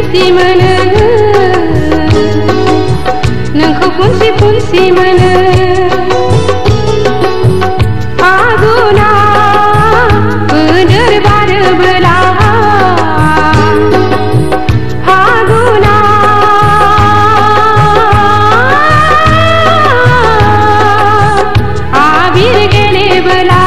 फुनसि mono नोंखौ फुनसि फुनसि mono फागुना बोदोर बारोबोला फागुना आबिर गेलेबोला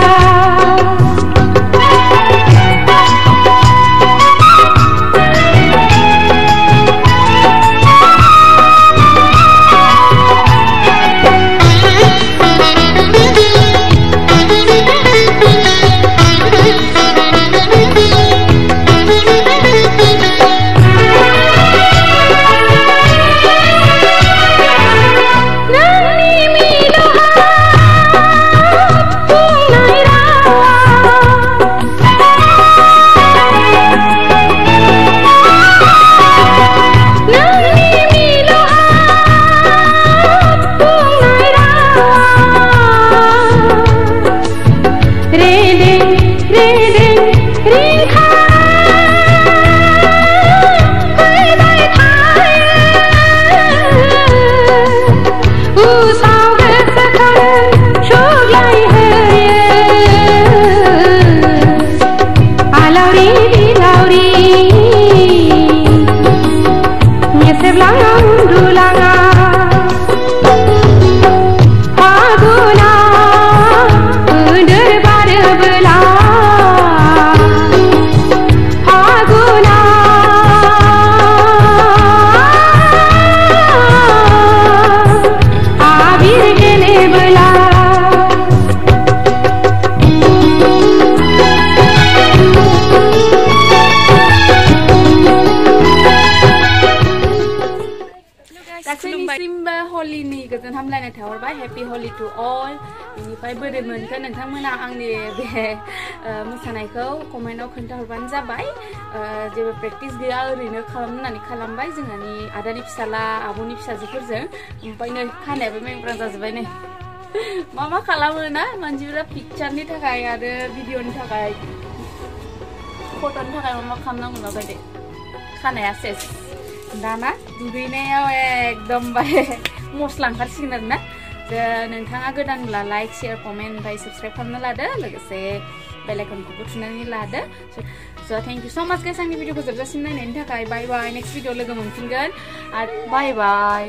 Holi ni गोजोन हामलायनाय थाहरबाय Happy Holi to all बेनिफ्राय बोरै मोनखो नोंथांमोना आंनि बे मोसानायखौ कमेन्टआव खोन्थाहरबानो जाबाय जेबो प्रेक्टिस गैया ओरैनो खालामनानै खालामबाय जोंहानि आदानि फिसाला आब'नि फिसाजोफोरजों ओमफ्राय नै खानायाबो मेंब्रां जाजोबबाय नै मा खालामो ना मानसिफोरा पिक्चारनि थाखाय आरो भिडिअनि थाखाय फट'नि थाखाय मा खालामनांगौ बायदि खानाया सेस दाना दुगैनायाव एकदम मस्ला ओंखारसिगोन आरोना नोंथाङा गोदानब्ला लाइक शेयार कमेन्ट ओमफ्राय साबस्क्राइब खालामना लादो लोगोसे बेल आइकनखौबो थुनानै लादो स' थेंक इउ स' माच गाइस आंनि भिडिअखौ जोबजासिम नायनायनि थाखाय बाय बाय नेक्स्ट भिडिअ लोगो मोनफिनगोन आरो बाय बाय